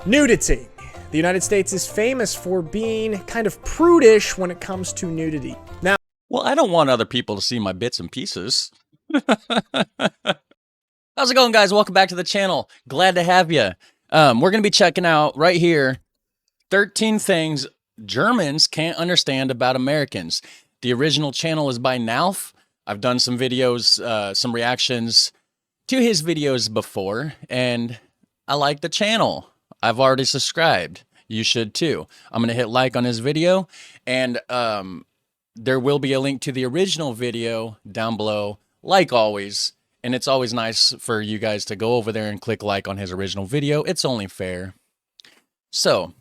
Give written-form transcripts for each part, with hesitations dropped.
Nudity. The United States is famous for being kind of prudish when it comes to nudity. Now, well, I don't want other people to see my bits and pieces. How's it going, guys? Welcome back to the channel. Glad to have you. We're going to be checking out right here 13 things Germans can't understand about Americans. The original channel is by Nalf. I've done some videos, some reactions to his videos before, and I like the channel. I've already subscribed. You should too. I'm going to hit like on his video, and there will be a link to the original video down below, like always. And it's always nice for you guys to go over there and click like on his original video. It's only fair. So,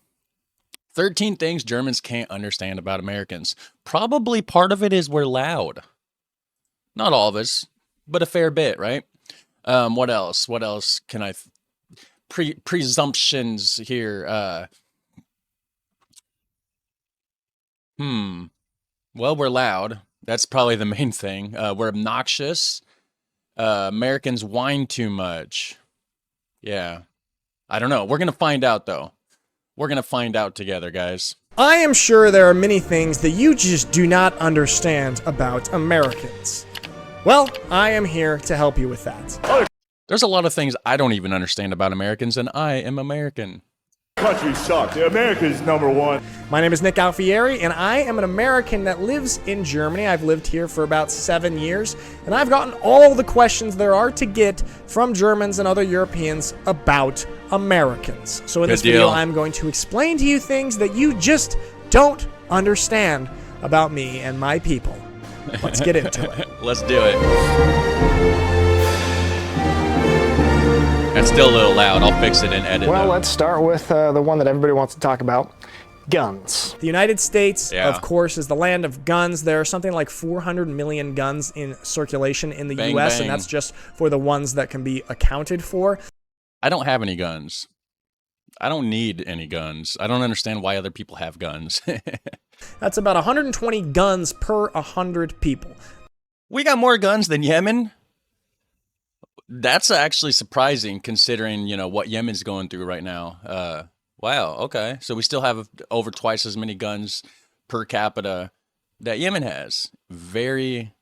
13 things Germans can't understand about Americans. Probably part of it is we're loud. Not all of us, but a fair bit, right? What else? What else can I... presumptions here. Well, we're loud. That's probably the main thing. We're obnoxious. Americans whine too much. Yeah. I don't know. We're going to find out, though. We're going to find out together, guys. I am sure there are many things that you just do not understand about Americans. Well, I am here to help you with that. There's a lot of things I don't even understand about Americans, and I am American. Country sucks. America's #1. My name is Nick Alfieri, and I am an American that lives in Germany. I've lived here for about 7 years, and I've gotten all the questions there are to get from Germans and other Europeans about Americans. So in this video, I'm going to explain to you things that you just don't understand about me and my people. Let's get into it. Let's do it. That's still a little loud. I'll fix it and edit. Well, let's start with the one that everybody wants to talk about. Guns. The United States, of course, is the land of guns. There are something like 400 million guns in circulation in the U.S., and that's just for the ones that can be accounted for. I don't have any guns. I don't need any guns. I don't understand why other people have guns. That's about 120 guns per 100 people. We got more guns than Yemen. That's actually surprising considering, you know, what Yemen's going through right now. Wow, okay. So we still have over twice as many guns per capita that Yemen has. Very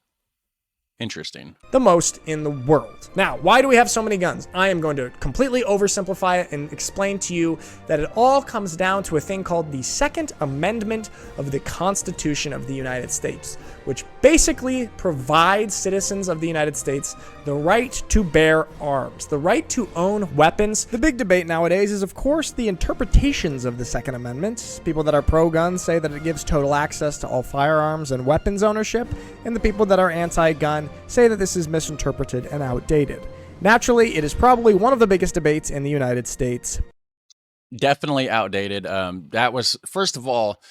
interesting. The most in the world. Now, why do we have so many guns? I am going to completely oversimplify it and explain to you that it all comes down to a thing called the Second Amendment of the Constitution of the United States, which basically provides citizens of the United States the right to bear arms, the right to own weapons. The big debate nowadays is, of course, the interpretations of the Second Amendment. People that are pro-gun say that it gives total access to all firearms and weapons ownership, and the people that are anti-gun say that this is misinterpreted and outdated. Naturally, it is probably one of the biggest debates in the United States. Definitely outdated. That was, first of all,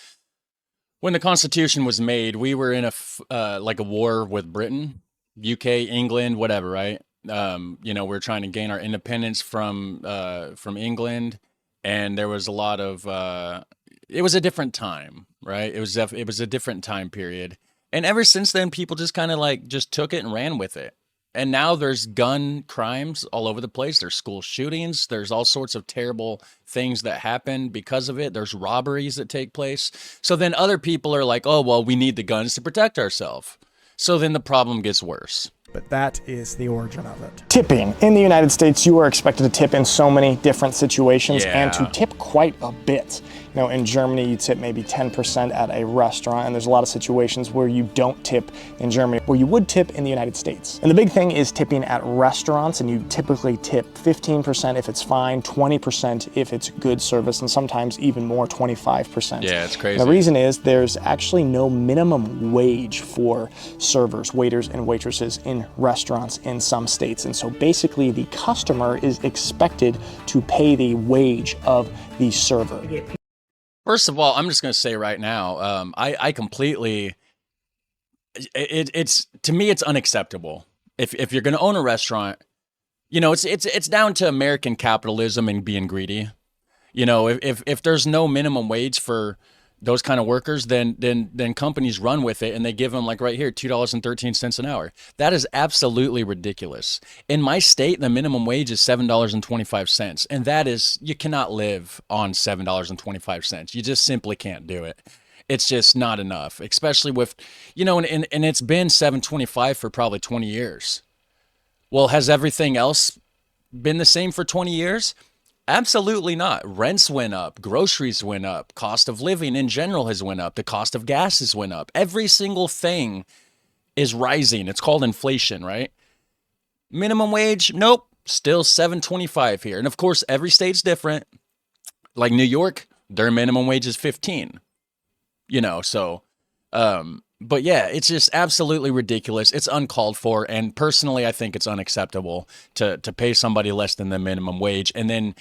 when the Constitution was made, we were in a war with Britain, UK, England, whatever, right? You know, we're trying to gain our independence from England, and there was a lot of it was a different time, right? It was a different time period. And ever since then, people just kind of like just took it and ran with it. And now there's gun crimes all over the place. There's school shootings. There's all sorts of terrible things that happen because of it. There's robberies that take place. So then other people are like, oh, well, we need the guns to protect ourselves. So then the problem gets worse. But that is the origin of it. Tipping. In the United States, you are expected to tip in so many different situations and to tip quite a bit. You know, in Germany, you tip maybe 10% at a restaurant, and there's a lot of situations where you don't tip in Germany, where you would tip in the United States. And the big thing is tipping at restaurants, and you typically tip 15% if it's fine, 20% if it's good service, and sometimes even more, 25%. Yeah, it's crazy. And the reason is there's actually no minimum wage for servers, waiters, and waitresses in restaurants in some states. And so basically the customer is expected to pay the wage of the server. First of all, I'm just going to say right now, I completely, it's to me, it's unacceptable. If you're going to own a restaurant, you know, it's down to American capitalism and being greedy. You know, if there's no minimum wage for those kind of workers, then companies run with it and they give them, like right here, $2.13 an hour. That is absolutely ridiculous. In my state, the minimum wage is $7.25. And that is, you cannot live on $7.25. You just simply can't do it. It's just not enough, especially with, and it's been $7.25 for probably 20 years. Well, has everything else been the same for 20 years? Absolutely not. Rents went up, groceries went up, cost of living in general has went up, the cost of gas has went up. Every single thing is rising. It's called inflation, right? Minimum wage, nope, still $7.25 here. And of course, every state's different. Like New York, their minimum wage is 15. But yeah, it's just absolutely ridiculous. It's uncalled for. And personally, I think it's unacceptable to pay somebody less than the minimum wage and then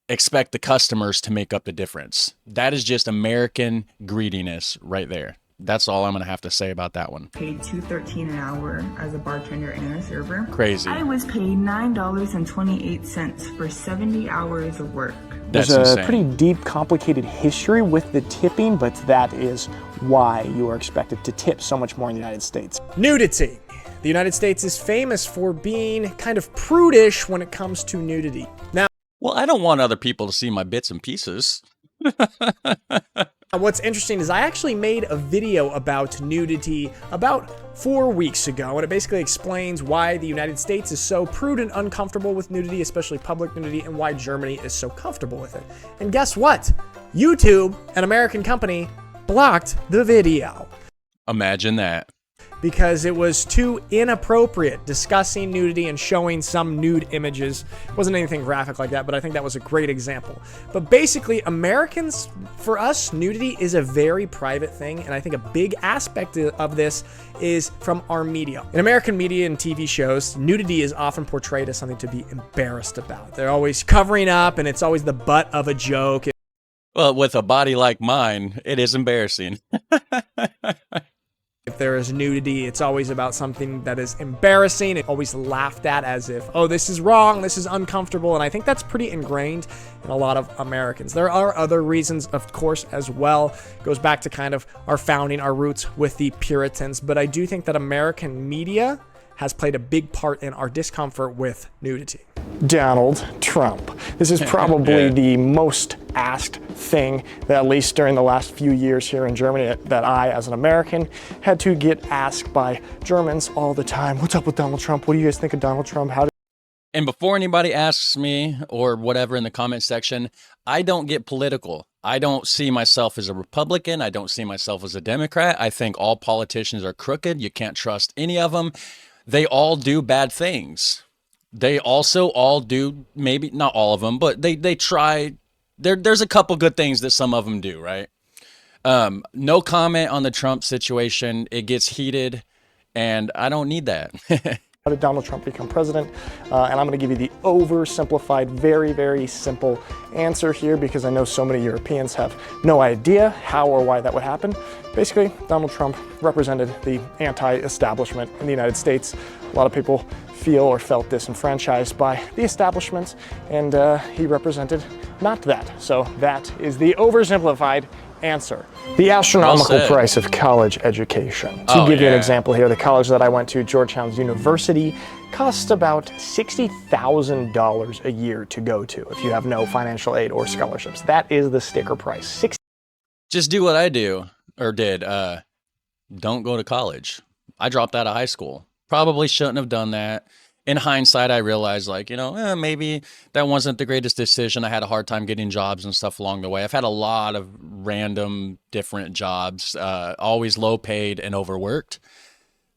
expect the customers to make up the difference. That is just American greediness right there. That's all I'm going to have to say about that one. Paid $2.13 an hour as a bartender and a server. Crazy. I was paid $9.28 for 70 hours of work. That's There's a insane. pretty deep, complicated history with the tipping, but that is why you are expected to tip so much more in the United States. Nudity. The United States is famous for being kind of prudish when it comes to nudity. Now, Well, I don't want other people to see my bits and pieces. what's interesting is I actually made a video about nudity about 4 weeks ago, and it basically explains why the United States is so prude and uncomfortable with nudity, especially public nudity, and why Germany is so comfortable with it. And guess what? YouTube, an American company, blocked the video Imagine that. because it was too inappropriate discussing nudity and showing some nude images. It wasn't anything graphic like that, but I think that was a great example. But basically, Americans, for us, nudity is a very private thing, and I think a big aspect of this is from our media. In American media and TV shows, nudity is often portrayed as something to be embarrassed about. They're always covering up, and it's always the butt of a joke. Well, with a body like mine, it is embarrassing. If there is nudity, it's always about something that is embarrassing. It's always laughed at as if, oh, this is wrong, this is uncomfortable. And I think that's pretty ingrained in a lot of Americans. There are other reasons, of course, as well. It goes back to kind of our founding, our roots with the Puritans. But I do think that American media has played a big part in our discomfort with nudity. Donald Trump. This is probably the most asked thing that, at least during the last few years here in Germany, that I, as an American, had to get asked by Germans all the time. What's up with Donald Trump? What do you guys think of Donald Trump? And before anybody asks me or whatever in the comment section, I don't get political. I don't see myself as a Republican. I don't see myself as a Democrat. I think all politicians are crooked. You can't trust any of them. They all do bad things. They also all do, maybe not all of them, but they try. There's a couple good things that some of them do, right? No comment on the Trump situation. It gets heated, and I don't need that. How did Donald Trump become president? And I'm going to give you the oversimplified, very, very simple answer here because I know so many Europeans have no idea how or why that would happen. Basically, Donald Trump represented the anti-establishment in the United States. A lot of people feel or felt disenfranchised by the establishment, and he represented not that. So that is the oversimplified answer. The astronomical price of college education. To give you an example here, the college that I went to, Georgetown University, costs about $60,000 a year to go to if you have no financial aid or scholarships. That is the sticker price. Just do what I do or did. Don't go to college. I dropped out of high school. Probably shouldn't have done that. In hindsight, I realized, like, maybe that wasn't the greatest decision. I had a hard time getting jobs and stuff along the way. I've had a lot of random different jobs, always low paid and overworked.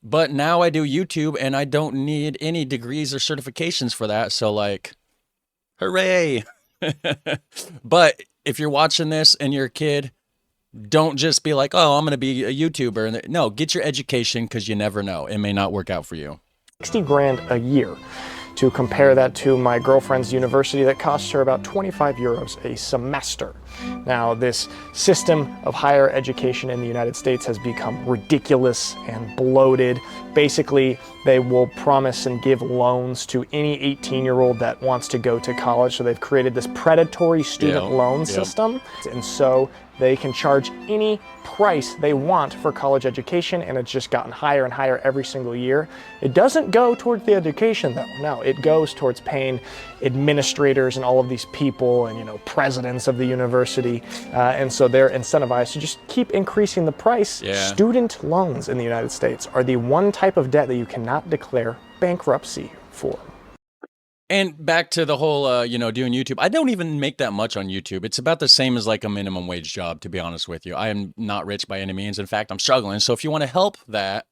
But now I do YouTube and I don't need any degrees or certifications for that. So, like, hooray. But if you're watching this and you're a kid, don't just be like, oh, I'm going to be a YouTuber. No, get your education because you never know. It may not work out for you. 60 grand a year. To compare that to my girlfriend's university, that costs her about 25 euros a semester. Now, this system of higher education in the United States has become ridiculous and bloated. Basically, they will promise and give loans to any 18-year-old that wants to go to college. So they've created this predatory student loan system. And so they can charge any price they want for college education, and it's just gotten higher and higher every single year. It doesn't go towards the education though. No, it goes towards paying administrators and all of these people and, you know, presidents of the university. And so they're incentivized to just keep increasing the price. Yeah. Student loans in the United States are the one type of debt that you cannot declare bankruptcy for. And back to the whole, you know, doing YouTube. I don't even make that much on YouTube. It's about the same as like a minimum wage job, to be honest with you. I am not rich by any means. In fact, I'm struggling. So if you want to help that,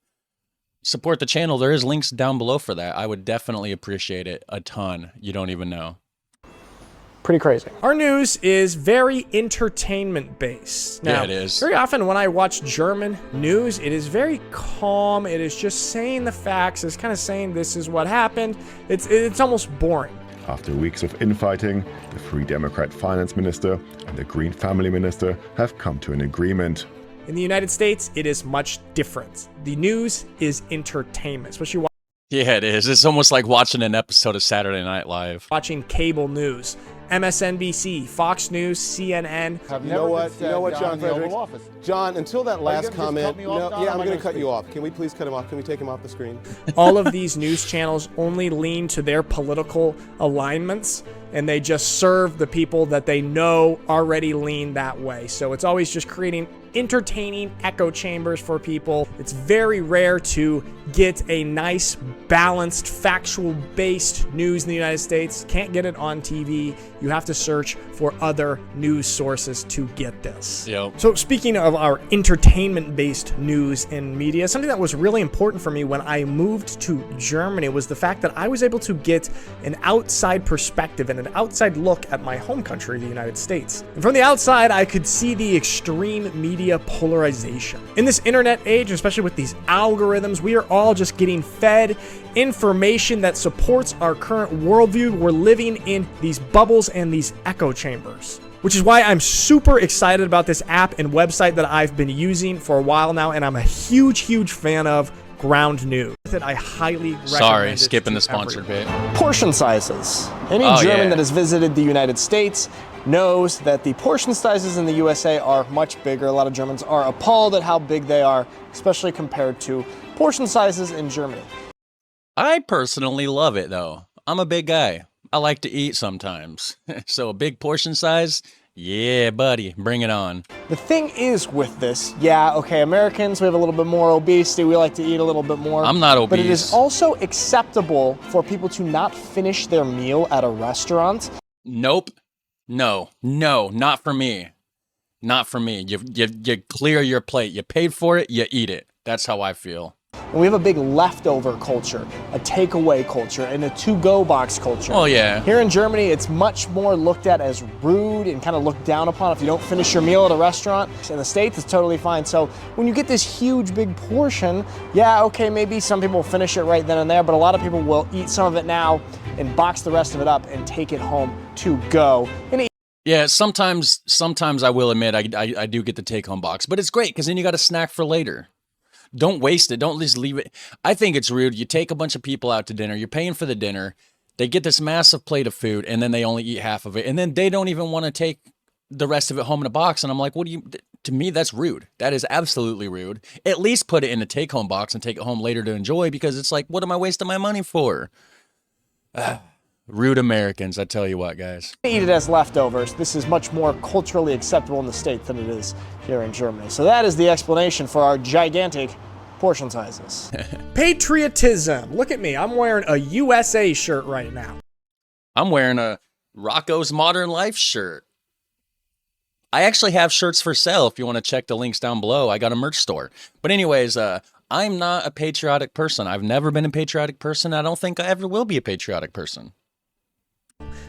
support the channel, there is links down below for that. I would definitely appreciate it a ton. You don't even know. Pretty crazy. Our news is very entertainment based. Now, Yeah, it is. very often when I watch German news, it is very calm. It is just saying the facts. It's kind of saying this is what happened. It's almost boring. After weeks of infighting, the Free Democrat finance minister and the Green family minister have come to an agreement. In the United States, it is much different. The news is entertainment, especially Yeah, it is. It's almost like watching an episode of Saturday Night Live. watching cable news. MSNBC, Fox News, CNN. You know what, John Frederick? John, until that last comment, I'm going to cut you off. Can we please cut him off? Can we take him off the screen? All of these news channels only lean to their political alignments, and they just serve the people that they know already lean that way. So it's always just creating entertaining echo chambers for people. It's very rare to get a nice, balanced, factual-based news in the United States. Can't get it on TV. You have to search for other news sources to get this. Yep. So speaking of our entertainment-based news and media, something that was really important for me when I moved to Germany was the fact that I was able to get an outside perspective and an outside look at my home country, the United States. And from the outside, I could see the extreme media polarization. In this internet age, especially with these algorithms, we are all just getting fed information that supports our current worldview. We're living in these bubbles and these echo chambers, which is why I'm super excited about this app and website that I've been using for a while now, and I'm a huge fan of Ground News. That I highly recommend. Sorry, it skipping to the sponsored everyone. bit. Portion sizes. Any Oh, German yeah. that has visited the United States knows that the portion sizes in the USA are much bigger. A lot of Germans are appalled at how big they are, especially compared to portion sizes in Germany. I personally love it, though. I'm a big guy. I like to eat sometimes. So a big portion size, yeah, buddy, bring it on. The thing is with this, yeah, okay, Americans, we have a little bit more obesity. We like to eat a little bit more. I'm not But it is obese. also acceptable for people to not finish their meal at a restaurant. Nope. No, not for me. Not for me. You clear your plate. You paid for it, you eat it. That's how I feel. And we have a big leftover culture, a takeaway culture, and a to-go box culture. Oh, yeah. Here in Germany, it's much more looked at as rude and kind of looked down upon if you don't finish your meal at a restaurant. In the States, it's totally fine. So when you get this huge, big portion, yeah, okay, maybe some people will finish it right then and there, but a lot of people will eat some of it now and box the rest of it up and take it home to go. And Yeah, sometimes I will admit I do get the take-home box, but it's great because then you got a snack for later. Don't waste it. Don't just leave it. I think it's rude. You take a bunch of people out to dinner. You're paying for the dinner. They get this massive plate of food, and then they only eat half of it. And then they don't even want to take the rest of it home in a box. And I'm like, to me, that's rude. That is absolutely rude. At least put it in a take-home box and take it home later to enjoy, because it's like, what am I wasting my money for? Rude Americans, I tell you what, guys. eat it as leftovers. This is much more culturally acceptable in the States than it is here in Germany. So that is the explanation for our gigantic portion sizes. Patriotism. Look at me. I'm wearing a USA shirt right now. I'm wearing a Rocco's Modern Life shirt. I actually have shirts for sale if you want to check the links down below. I got a merch store. But anyways, I'm not a patriotic person. I've never been a patriotic person. I don't think I ever will be a patriotic person.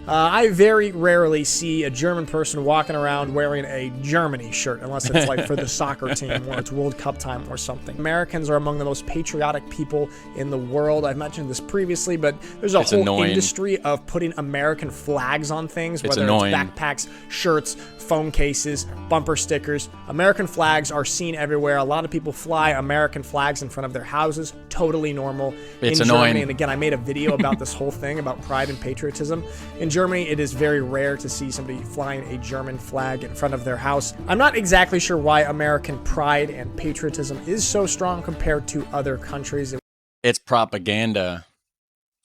I very rarely see a German person walking around wearing a Germany shirt, unless it's like for the soccer team or it's World Cup time or something. Americans are among the most patriotic people in the world. I've mentioned this previously, but there's a whole industry of putting American flags on things, whether it's backpacks, shirts, phone cases, bumper stickers. American flags are seen everywhere. A lot of people fly American flags in front of their houses. Totally normal It's in annoying. Germany. And again, I made a video about this whole thing about pride and patriotism. In Germany, it is very rare to see somebody flying a German flag in front of their house. I'm not exactly sure why American pride and patriotism is so strong compared to other countries. It's propaganda.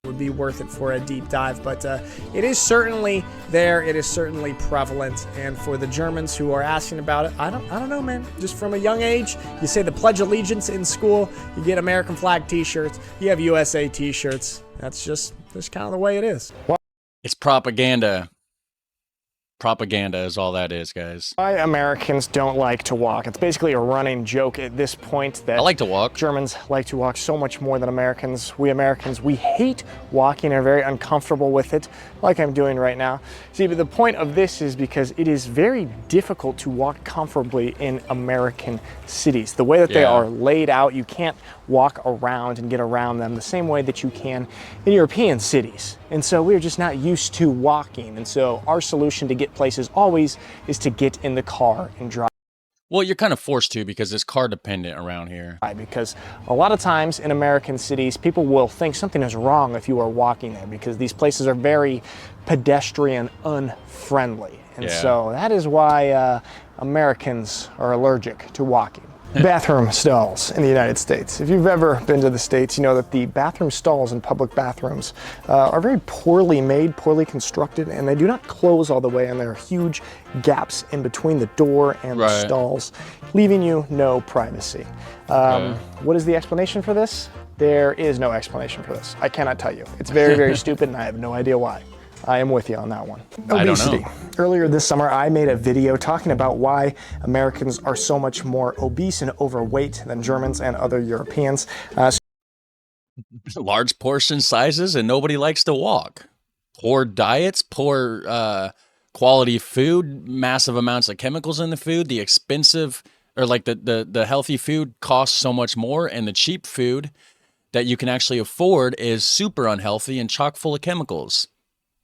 Would be worth it for a deep dive, but it is certainly there. It is certainly prevalent, and for the Germans who are asking about it, I don't know, man. Just from a young age, you say the Pledge of Allegiance in school, you get American flag T-shirts, you have USA T-shirts. That's just kind of the way it is. It's propaganda. Propaganda is all that is, guys. Why Americans don't like to walk. It's basically a running joke at this point that I like to walk. Germans like to walk so much more than Americans. We Americans, we hate walking and are very uncomfortable with it, like I'm doing right now. See, but the point of this is because it is very difficult to walk comfortably in American cities. The way that they are laid out, you can't walk around and get around them the same way that you can in European cities. And so we're just not used to walking. And so our solution to get places always is to get in the car and drive. Well, you're kind of forced to because it's car dependent around here. Because a lot of times in American cities, people will think something is wrong if you are walking there because these places are very pedestrian unfriendly. And so that is why Americans are allergic to walking. Bathroom stalls in the United States. If you've ever been to the States, you know that the bathroom stalls in public bathrooms are very poorly made, poorly constructed, and they do not close all the way, and there are huge gaps in between the door and the stalls, leaving you no privacy. What is the explanation for this? There is no explanation for this. I cannot tell you. It's very, very stupid, and I have no idea why. I am with you on that one. Obesity. Earlier this summer, I made a video talking about why Americans are so much more obese and overweight than Germans and other Europeans. Large portion sizes and nobody likes to walk. Poor diets, poor quality food, massive amounts of chemicals in the food, the expensive or like the healthy food costs so much more, and the cheap food that you can actually afford is super unhealthy and chock full of chemicals.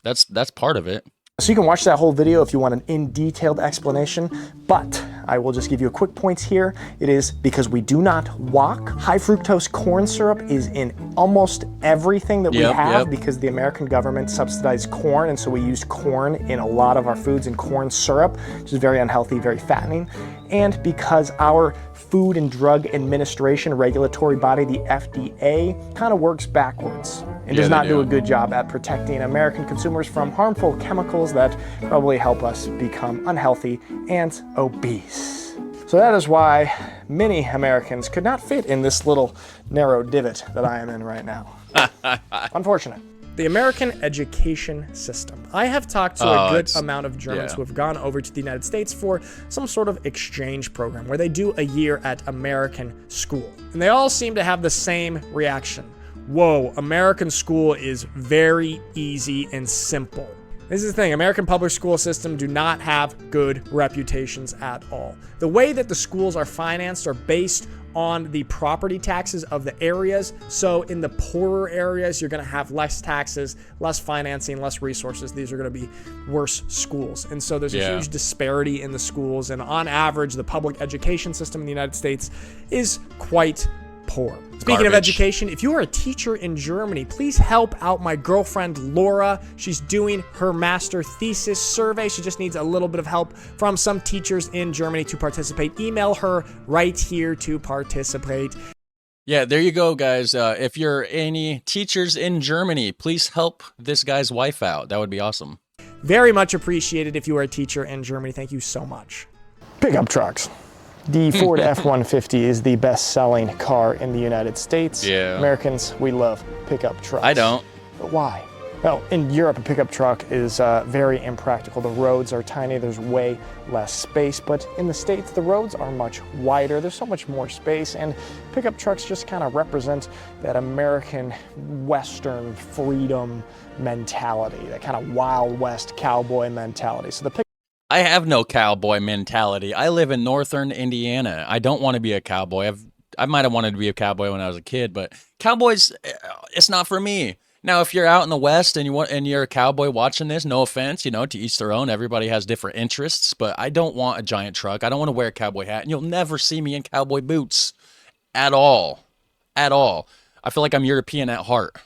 That's part of it. So you can watch that whole video if you want an in-detailed explanation, but I will just give you a quick points here. It is because we do not walk. High fructose corn syrup is in almost everything that we have because the American government subsidized corn, and so we use corn in a lot of our foods and corn syrup, which is very unhealthy, very fattening. And because our Food and Drug Administration regulatory body, the FDA, kind of works backwards and does not do a good job at protecting American consumers from harmful chemicals that probably help us become unhealthy and obese. So that is why many Americans could not fit in this little narrow divot that I am in right now. Unfortunate. The American education system. I have talked to a good amount of Germans who have gone over to the United States for some sort of exchange program where they do a year at American school. And they all seem to have the same reaction. Whoa, American school is very easy and simple. This is the thing, American public school system do not have good reputations at all. The way that the schools are financed are based on the property taxes of the areas. So in the poorer areas, you're gonna have less taxes, less financing, less resources. These are gonna be worse schools. And so there's a huge disparity in the schools. And on average, the public education system in the United States is quite poor. Speaking of education, if you are a teacher in Germany, please help out my girlfriend Laura. She's doing her master thesis survey. She just needs a little bit of help from some teachers in Germany to participate. Email her right here to participate. Yeah, there you go, guys. If you're any teachers in Germany, please help this guy's wife out. That would be awesome. Very much appreciated if you are a teacher in Germany. Thank you so much. Pickup trucks. The Ford F-150 is the best-selling car in the United States. Yeah. Americans, we love pickup trucks. I don't. But why? Well, in Europe, a pickup truck is very impractical. The roads are tiny, there's way less space, but in the States, the roads are much wider. There's so much more space, and pickup trucks just kind of represent that American Western freedom mentality, that kind of Wild West cowboy mentality. So the I have no cowboy mentality. I live in northern Indiana. I don't want to be a cowboy. I might have wanted to be a cowboy when I was a kid, but cowboys, it's not for me. Now, if you're out in the West and you're a cowboy watching this, no offense, to each their own. Everybody has different interests, but I don't want a giant truck. I don't want to wear a cowboy hat, and you'll never see me in cowboy boots at all. At all. I feel like I'm European at heart.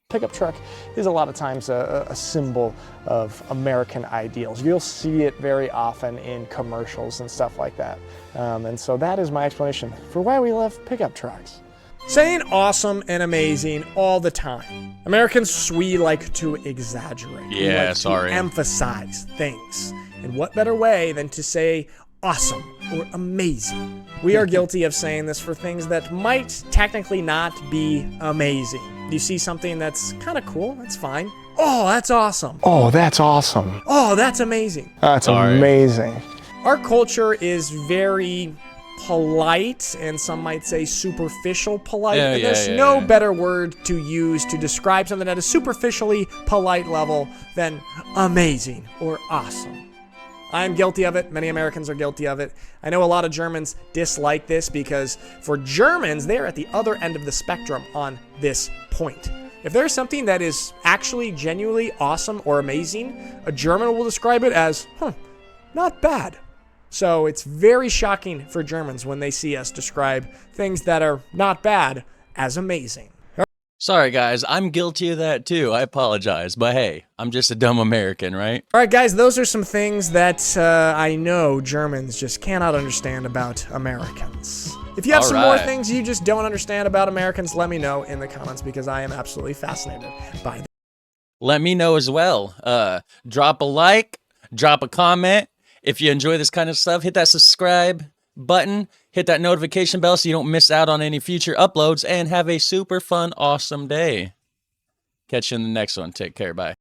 Pickup truck is a lot of times a symbol of American ideals. You'll see it very often in commercials and stuff like that. And so that is my explanation for why we love pickup trucks. Saying awesome and amazing all the time. Americans, we like to exaggerate. We Yeah, like sorry. to emphasize things. And what better way than to say awesome or amazing? We are guilty of saying this for things that might technically not be amazing. You see something that's kind of cool, that's fine. Oh, that's awesome. Oh, that's awesome. Oh, that's amazing. That's amazing. Our culture is very polite, and some might say superficial polite. And there's no better word to use to describe something at a superficially polite level than amazing or awesome. I'm guilty of it. Many Americans are guilty of it. I know a lot of Germans dislike this because for Germans, they're at the other end of the spectrum on this point. If there's something that is actually genuinely awesome or amazing, a German will describe it as, not bad. So it's very shocking for Germans when they see us describe things that are not bad as amazing. Sorry, guys. I'm guilty of that too. I apologize. But hey, I'm just a dumb American, right? All right, guys, those are some things that I know Germans just cannot understand about Americans. If you have some more things you just don't understand about Americans, let me know in the comments because I am absolutely fascinated by them. Let me know as well. Drop a like, drop a comment. If you enjoy this kind of stuff, hit that subscribe button, hit that notification bell so you don't miss out on any future uploads, and have a super fun, awesome day. Catch you in the next one. Take care. Bye.